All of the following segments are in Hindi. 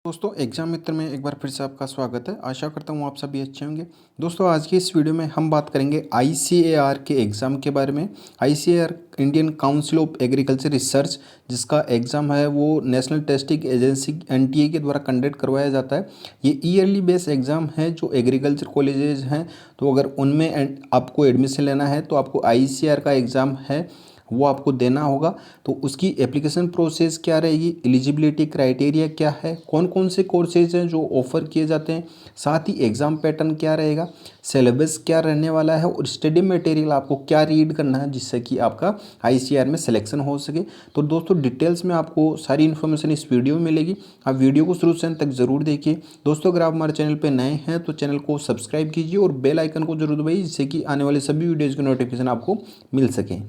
दोस्तों एग्जाम मित्र में एक बार फिर से आपका स्वागत है। आशा करता हूँ आप सभी अच्छे होंगे। दोस्तों आज की इस वीडियो में हम बात करेंगे आईसीएआर के एग्ज़ाम के बारे में। ICAR Indian council of agriculture research, जिसका एग्ज़ाम है वो नेशनल टेस्टिंग एजेंसी एनटीए के द्वारा कंडक्ट करवाया जाता है। ये ईयरली बेस एग्ज़ाम है जो एग्रीकल्चर कॉलेजेज हैं, तो अगर उनमें आपको एडमिशन लेना है तो आपको आईसीएआर का एग्ज़ाम है वो आपको देना होगा। तो उसकी एप्लीकेशन प्रोसेस क्या रहेगी, एलिजिबिलिटी क्राइटेरिया क्या है, कौन कौन से कोर्सेज हैं जो ऑफ़र किए जाते हैं, साथ ही एग्ज़ाम पैटर्न क्या रहेगा, सिलेबस क्या रहने वाला है और स्टडी मटेरियल आपको क्या रीड करना है जिससे कि आपका आईसीआर में सिलेक्शन हो सके। तो दोस्तों डिटेल्स में आपको सारी इन्फॉर्मेशन इस वीडियो में मिलेगी। आप वीडियो को शुरू से अंत तक ज़रूर देखिए। दोस्तों अगर आप हमारे चैनल पर नए हैं तो चैनल को सब्सक्राइब कीजिए और बेल आइकन को जरूर दबाइए जिससे कि आने वाले सभी वीडियोज़ की नोटिफिकेशन आपको मिल सकें।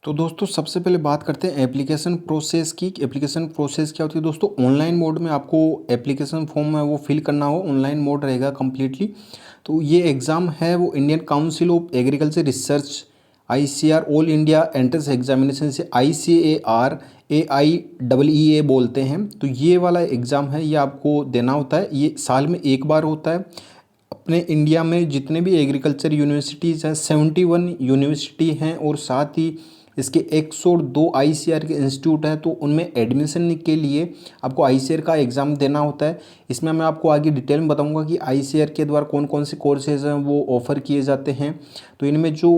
तो दोस्तों सबसे पहले बात करते हैं एप्लीकेशन प्रोसेस की। एप्लीकेशन प्रोसेस क्या होती है दोस्तों, ऑनलाइन मोड में आपको एप्लीकेशन फॉर्म है वो फिल करना हो, ऑनलाइन मोड रहेगा कम्प्लीटली। तो ये एग्ज़ाम है वो Indian council of agriculture research ICR all India entrance examination से आईसीएआर AIEE बोलते हैं। तो ये वाला एग्ज़ाम है ये आपको देना होता है, ये साल में एक बार होता है। अपने इंडिया में जितने भी एग्रीकल्चर यूनिवर्सिटीज़ हैं 71 यूनिवर्सिटी हैं और साथ ही इसके 102 आईसीआर के इंस्टीट्यूट हैं, तो उनमें एडमिशन के लिए आपको आईसीआर का एग्ज़ाम देना होता है। इसमें मैं आपको आगे डिटेल में बताऊंगा कि आईसीआर के द्वारा कौन कौन से कोर्सेज हैं वो ऑफ़र किए जाते हैं। तो इनमें जो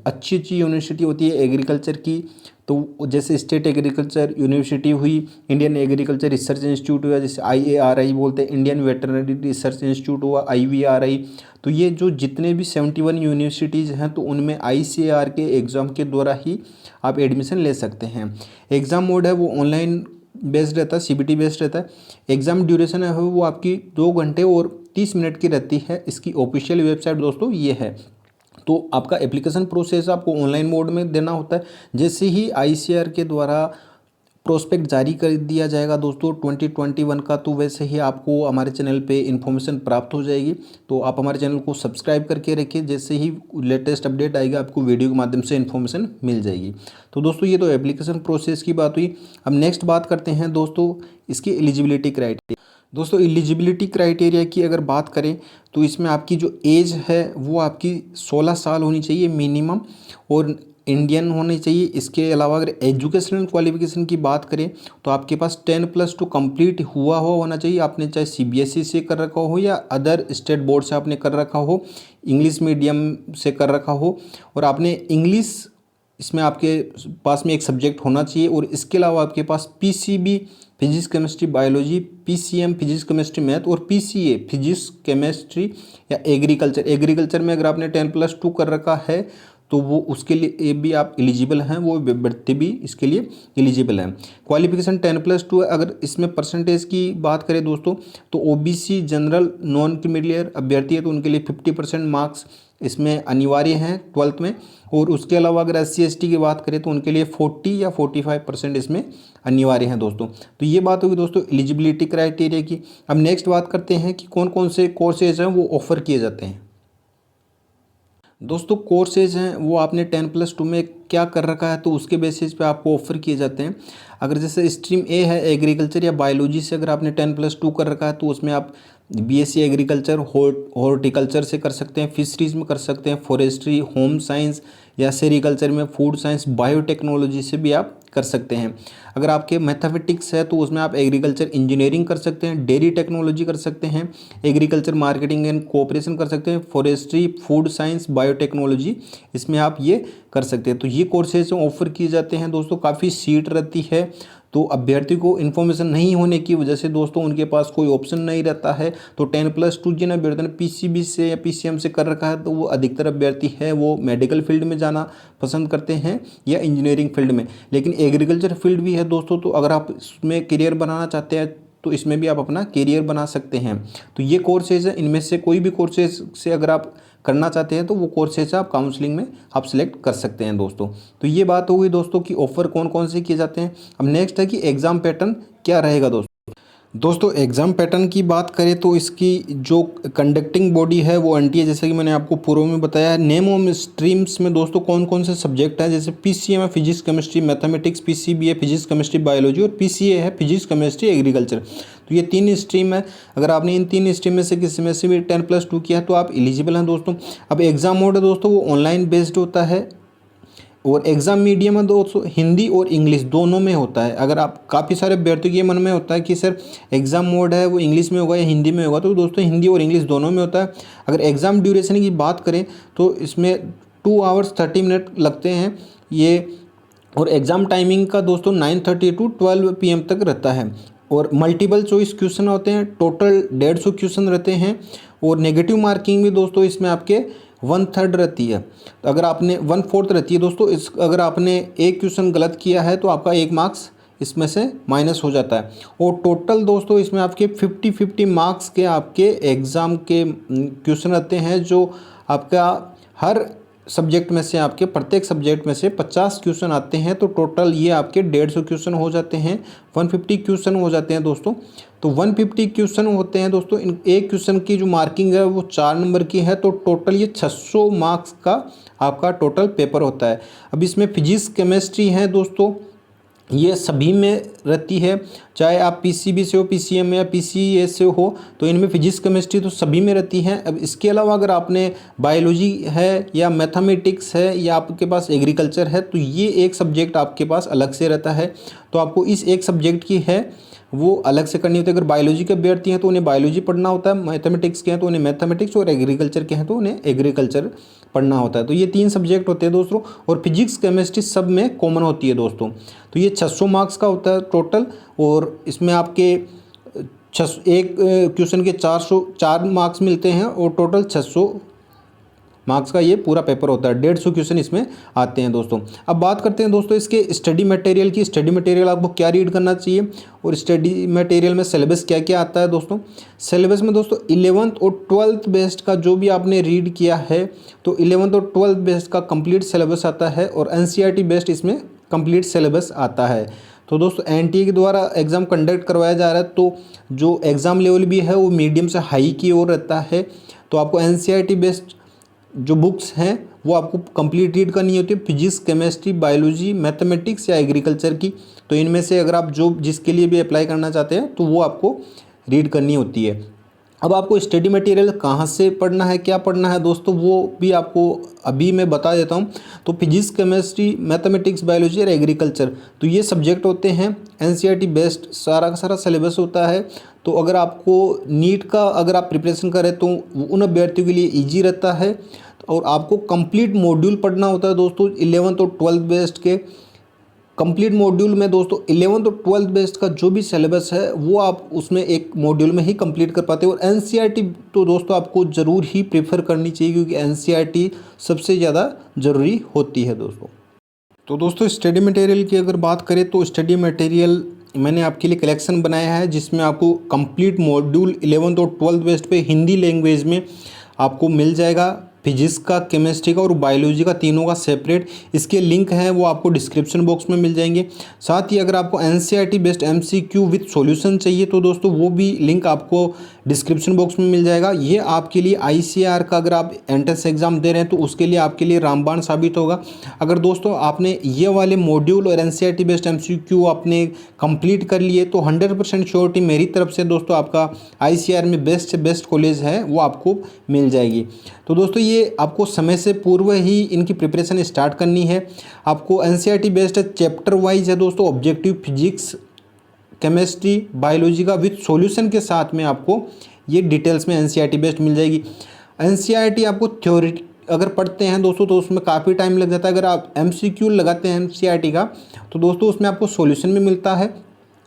अच्छी अच्छी यूनिवर्सिटी होती है एग्रीकल्चर की, तो जैसे स्टेट एग्रीकल्चर यूनिवर्सिटी हुई, इंडियन एग्रीकल्चर रिसर्च इंस्टीट्यूट हुआ जैसे IARI बोलते हैं, इंडियन वेटरनरी रिसर्च इंस्टीट्यूट हुआ IVRI। तो ये जो जितने भी 71 यूनिवर्सिटीज़ हैं तो उनमें आईसीएआर के एग्ज़ाम के द्वारा ही आप एडमिशन ले सकते हैं। एग्ज़ाम मोड है वो ऑनलाइन बेस्ड रहता है, CBT बेस्ड रहता है। एग्ज़ाम ड्यूरेशन है वो आपकी 2 घंटे और 30 मिनट की रहती है। इसकी ऑफिशियल वेबसाइट दोस्तों ये है। तो आपका एप्लीकेशन प्रोसेस आपको ऑनलाइन मोड में देना होता है। जैसे ही आईसीआर के द्वारा प्रोस्पेक्ट जारी कर दिया जाएगा दोस्तों 2021 का, तो वैसे ही आपको हमारे चैनल पे इन्फॉर्मेशन प्राप्त हो जाएगी। तो आप हमारे चैनल को सब्सक्राइब करके रखिए, जैसे ही लेटेस्ट अपडेट आएगा आपको वीडियो के माध्यम से इन्फॉर्मेशन मिल जाएगी। तो दोस्तों ये तो एप्लीकेशन प्रोसेस की बात हुई। अब नेक्स्ट बात करते हैं दोस्तों इसकी एलिजिबिलिटी क्राइटेरिया। दोस्तों एलिजिबिलिटी क्राइटेरिया की अगर बात करें तो इसमें आपकी जो एज है वो आपकी 16 साल होनी चाहिए मिनिमम और इंडियन होनी चाहिए। इसके अलावा अगर एजुकेशनल क्वालिफिकेशन की बात करें तो आपके पास 10+2 कंप्लीट हुआ होना चाहिए। आपने चाहे CBSE से कर रखा हो या अदर स्टेट बोर्ड से आपने कर रखा हो, इंग्लिश मीडियम से कर रखा हो और आपने इंग्लिश इसमें आपके पास में एक सब्जेक्ट होना चाहिए। और इसके अलावा आपके पास PCB physics chemistry biology, PCM physics chemistry math और PCA फिजिक्स केमिस्ट्री या एग्रीकल्चर में अगर आपने 10+2 कर रखा है तो वो उसके लिए भी आप एलिजिबल हैं, वो व्यक्ति भी इसके लिए एलिजिबल हैं। क्वालिफिकेशन 10+2 है। अगर इसमें परसेंटेज की बात करें दोस्तों तो OBC जनरल नॉन क्रीमिलियर अभ्यर्थी है तो उनके लिए 50% मार्क्स इसमें अनिवार्य हैं 12th में। और उसके अलावा अगर SC/ST की बात करें तो उनके लिए 40 या 45% इसमें अनिवार्य हैं दोस्तों। तो ये बात होगी दोस्तों एलिजिबिलिटी क्राइटेरिया की। अब नेक्स्ट बात करते हैं कि कौन कौन से कोर्सेज हैं वो ऑफ़र किए जाते हैं। दोस्तों कोर्सेज हैं वो आपने 10+2 में क्या कर रखा है तो उसके बेसिस पे आपको ऑफ़र किए जाते हैं। अगर जैसे स्ट्रीम A है एग्रीकल्चर या बायोलॉजी से अगर आपने 10+2 कर रखा है तो उसमें आप BSc एग्रीकल्चर हॉर्टिकल्चर से कर सकते हैं, फिशरीज़ में कर सकते हैं, फॉरेस्ट्री, होम साइंस या सेरिकल्चर में फूड साइंस, बायोटेक्नोलॉजी से भी आप कर सकते हैं। अगर आपके मैथमेटिक्स है तो उसमें आप एग्रीकल्चर इंजीनियरिंग कर सकते हैं, डेयरी टेक्नोलॉजी कर सकते हैं, एग्रीकल्चर मार्केटिंग एंड कोऑपरेशन कर सकते हैं, फॉरेस्ट्री, फूड साइंस, बायोटेक्नोलॉजी इसमें आप ये कर सकते हैं। तो ये कोर्सेज ऑफर किए जाते हैं दोस्तों। काफ़ी सीट रहती है तो अभ्यर्थी को इन्फॉर्मेशन नहीं होने की वजह से दोस्तों उनके पास कोई ऑप्शन नहीं रहता है। तो 10+2 जिन अभ्यर्थी ने PCB से या PCM से कर रखा है तो वो अधिकतर अभ्यर्थी है वो मेडिकल फील्ड में जाना पसंद करते हैं या इंजीनियरिंग फील्ड में। लेकिन एग्रीकल्चर फील्ड भी है दोस्तों, तो अगर आप इसमें करियर बनाना चाहते हैं तो इसमें भी आप अपना करियर बना सकते हैं। तो ये कोर्सेज है, इनमें से कोई भी कोर्सेज से अगर आप करना चाहते हैं तो वो कोर्सेज आप काउंसलिंग में आप सिलेक्ट कर सकते हैं दोस्तों। तो ये बात हो गई दोस्तों कि ऑफ़र कौन कौन से किए जाते हैं। अब नेक्स्ट है कि एग्ज़ाम पैटर्न क्या रहेगा दोस्तों। दोस्तों एग्ज़ाम पैटर्न की बात करें तो इसकी जो कंडक्टिंग बॉडी है वो एनटीए, जैसे कि मैंने आपको पूर्व में बताया है। नेम ऑफ स्ट्रीम्स में दोस्तों कौन कौन से सब्जेक्ट हैं, जैसे पीसीएम है फिजिक्स केमिस्ट्री मैथमेटिक्स, पीसीबी है फिजिक्स केमिस्ट्री बायोलॉजी और पीसीए है फिजिक्स केमिस्ट्री एग्रीकल्चर। तो ये 3 स्ट्रीम है। अगर आपने इन 3 स्ट्रीम में से किसी में से भी 10+2 किया है तो आप एलिजिबल हैं दोस्तों। अब एग्ज़ाम मोड है दोस्तों वो ऑनलाइन बेस्ड होता है और एग्ज़ाम मीडियम है दोस्तों हिंदी और इंग्लिश दोनों में होता है। अगर आप काफ़ी सारे अभ्यर्थियों के मन में होता है कि सर एग्ज़ाम मोड है वो इंग्लिश में होगा या हिंदी में होगा, तो दोस्तों हिंदी और इंग्लिश दोनों में होता है। अगर एग्ज़ाम ड्यूरेशन की बात करें तो इसमें 2 आवर्स 30 मिनट लगते हैं ये, और एग्ज़ाम टाइमिंग का दोस्तों 9:30 to 12 PM तक रहता है। और मल्टीपल चॉइस क्वेश्चन होते हैं, टोटल 150 क्वेश्चन रहते हैं। और नेगेटिव मार्किंग भी दोस्तों इसमें आपके 1/3 रहती है। तो अगर आपने 1/4 रहती है दोस्तों, इस अगर आपने एक क्वेश्चन गलत किया है तो आपका 1 मार्क्स इसमें से माइनस हो जाता है। और टोटल दोस्तों इसमें आपके 50-50 मार्क्स के आपके एग्ज़ाम के क्वेश्चन रहते हैं, जो आपका हर सब्जेक्ट में से आपके प्रत्येक सब्जेक्ट में से 50 क्वेश्चन आते हैं। तो टोटल ये आपके 150 क्वेश्चन हो जाते हैं, 150 क्वेश्चन हो जाते हैं दोस्तों। तो 150 क्वेश्चन होते हैं दोस्तों। इन एक क्वेश्चन की जो मार्किंग है वो 4 नंबर की है, तो टोटल ये 600 मार्क्स का आपका टोटल पेपर होता है। अब इसमें फिजिक्स केमिस्ट्री है दोस्तों, ये सभी में रहती है, चाहे आप पीसीबी से हो, पीसीएम या पीसीए से हो, तो इनमें फिजिक्स केमिस्ट्री तो सभी में रहती है। अब इसके अलावा अगर आपने बायोलॉजी है या मैथमेटिक्स है या आपके पास एग्रीकल्चर है तो ये एक सब्जेक्ट आपके पास अलग से रहता है। तो आपको इस एक सब्जेक्ट की है वो अलग से करनी होती है। अगर बायोलॉजी के अभ्यर्थी हैं तो उन्हें बायोलॉजी पढ़ना होता है, मैथमेटिक्स के हैं तो उन्हें मैथमेटिक्स, और एग्रीकल्चर के हैं तो उन्हें एग्रीकल्चर पढ़ना होता है। तो ये 3 सब्जेक्ट होते हैं दोस्तों, और फिजिक्स केमिस्ट्री सब में कॉमन होती है दोस्तों। तो ये 600 मार्क्स का होता है टोटल, और इसमें आपके एक क्वेश्चन के 4 मार्क्स मिलते हैं और टोटल 600 मार्क्स का ये पूरा पेपर होता है। 150 क्वेश्चन इसमें आते हैं दोस्तों। अब बात करते हैं दोस्तों इसके स्टडी मटेरियल की। स्टडी मटेरियल आपको क्या रीड करना चाहिए और स्टडी मटेरियल में सिलेबस क्या क्या आता है दोस्तों। सिलेबस में दोस्तों 11th और 12th बेस्ड का जो भी आपने रीड किया है तो 11th और 12th बेस्ड का कंप्लीट सिलेबस आता है, और एनसीईआरटी बेस्ड इसमें कंप्लीट सिलेबस आता है। तो दोस्तों एनटीए के द्वारा एग्ज़ाम कंडक्ट करवाया जा रहा है, तो जो एग्ज़ाम लेवल भी है वो मीडियम से हाई की ओर रहता है। तो आपको एनसीईआरटी बेस्ड जो बुक्स हैं वो आपको कंप्लीट रीड करनी होती है, फिजिक्स केमिस्ट्री बायोलॉजी मैथमेटिक्स या एग्रीकल्चर की। तो इनमें से अगर आप जो जिसके लिए भी अप्लाई करना चाहते हैं तो वो आपको रीड करनी होती है। अब आपको स्टडी मटेरियल कहाँ से पढ़ना है, क्या पढ़ना है दोस्तों, वो भी आपको अभी मैं बता देता हूँ। तो फिजिक्स केमिस्ट्री मैथमेटिक्स बायोलॉजी और एग्रीकल्चर, तो ये सब्जेक्ट होते हैं एनसीईआरटी बेस्ड, सारा का सारा सिलेबस होता है। तो अगर आपको नीट का अगर आप प्रिपरेशन करें तो उन अभ्यर्थियों के लिए ईजी रहता है। और आपको कंप्लीट मॉड्यूल पढ़ना होता है दोस्तों 11th और 12th बेस्ड के। कंप्लीट मॉड्यूल में दोस्तों 11th और 12th बेस्ड का जो भी सिलेबस है वो आप उसमें एक मॉड्यूल में ही कंप्लीट कर पाते हो। और एनसीईआरटी तो दोस्तों आपको ज़रूर ही प्रेफर करनी चाहिए, क्योंकि एनसीईआरटी सबसे ज़्यादा ज़रूरी होती है दोस्तों। तो दोस्तों स्टडी मटेरियल की अगर बात करें तो स्टडी मटेरियल मैंने आपके लिए कलेक्शन बनाया है, जिसमें आपको कंप्लीट मॉड्यूल 11th और 12th बेस्ड पे हिंदी लैंग्वेज में आपको मिल जाएगा। फिजिक्स का, केमिस्ट्री का और बायोलॉजी का तीनों का सेपरेट इसके लिंक हैं वो आपको डिस्क्रिप्शन बॉक्स में मिल जाएंगे। साथ ही अगर आपको NCERT based MCQ with solution चाहिए तो दोस्तों वो भी लिंक आपको डिस्क्रिप्शन बॉक्स में मिल जाएगा। ये आपके लिए आईसीएआर का अगर आप एंट्रेंस एग्जाम दे रहे हैं तो उसके लिए आपके लिए रामबाण साबित होगा। अगर दोस्तों आपने ये वाले मॉड्यूल और एनसीईआरटी बेस्ड एमसीक्यू आपने कंप्लीट कर लिए तो 100% श्योरिटी मेरी तरफ से दोस्तों आपका आईसीएआर में बेस्ट से बेस्ट कॉलेज है वो आपको मिल जाएगी। तो दोस्तों ये आपको समय से पूर्व ही इनकी प्रिपरेशन स्टार्ट करनी है। आपको एनसीईआरटी बेस्ड चैप्टर वाइज है दोस्तों, ऑब्जेक्टिव फिजिक्स केमिस्ट्री बायोलॉजी का विद सॉल्यूशन के साथ में आपको ये डिटेल्स में एनसीईआरटी बेस्ड मिल जाएगी। एनसीईआरटी आपको थ्योरी अगर पढ़ते हैं दोस्तों तो उसमें काफ़ी टाइम लग जाता है। अगर आप एमसीक्यू लगाते हैं एनसीईआरटी का तो दोस्तों उसमें आपको सॉल्यूशन भी मिलता है,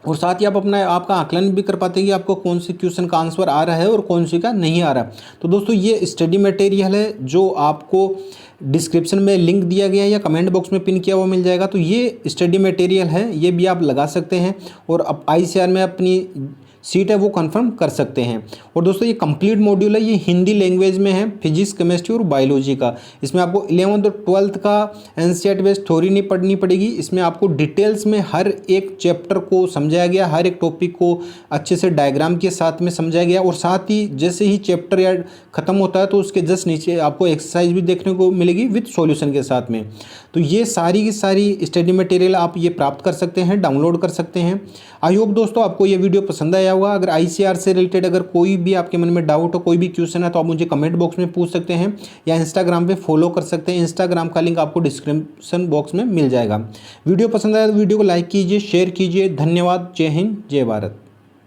और साथ ही आप आपका आकलन भी कर पाते हैं कि आपको कौन सी क्वेश्चन का आंसर आ रहा है और कौन सी का नहीं आ रहा है। तो दोस्तों ये स्टडी मटेरियल है जो आपको डिस्क्रिप्शन में लिंक दिया गया है या कमेंट बॉक्स में पिन किया हुआ मिल जाएगा। तो ये स्टडी मटेरियल है, ये भी आप लगा सकते हैं और अब आईसीएआर में अपनी सीट है वो कंफर्म कर सकते हैं। और दोस्तों ये कंप्लीट मॉड्यूल है, ये हिंदी लैंग्वेज में है, फिजिक्स, केमिस्ट्री और बायोलॉजी का। इसमें आपको 11th और 12th का एनसीईआरटी बेस्ड थ्योरी नहीं पढ़नी पड़ेगी, इसमें आपको डिटेल्स में हर एक चैप्टर को समझाया गया, हर एक टॉपिक को अच्छे से डायग्राम के साथ में समझाया गया। और साथ ही जैसे ही चैप्टर या खत्म होता है तो उसके जस्ट नीचे आपको एक्सरसाइज भी देखने को मिलेगी विद सॉल्यूशन के साथ में। तो ये सारी की सारी स्टडी मटेरियल आप ये प्राप्त कर सकते हैं, डाउनलोड कर सकते हैं। आई होप दोस्तों आपको ये वीडियो पसंद आया होगा। अगर आईसीएआर से रिलेटेड अगर कोई भी आपके मन में डाउट हो, कोई भी क्वेश्चन है, तो आप मुझे कमेंट बॉक्स में पूछ सकते हैं या इंस्टाग्राम पे फॉलो कर सकते हैं। इंस्टाग्राम का लिंक आपको डिस्क्रिप्शन बॉक्स में मिल जाएगा। वीडियो पसंद आया तो वीडियो को लाइक कीजिए, शेयर कीजिए। धन्यवाद। जय हिंद, जय भारत।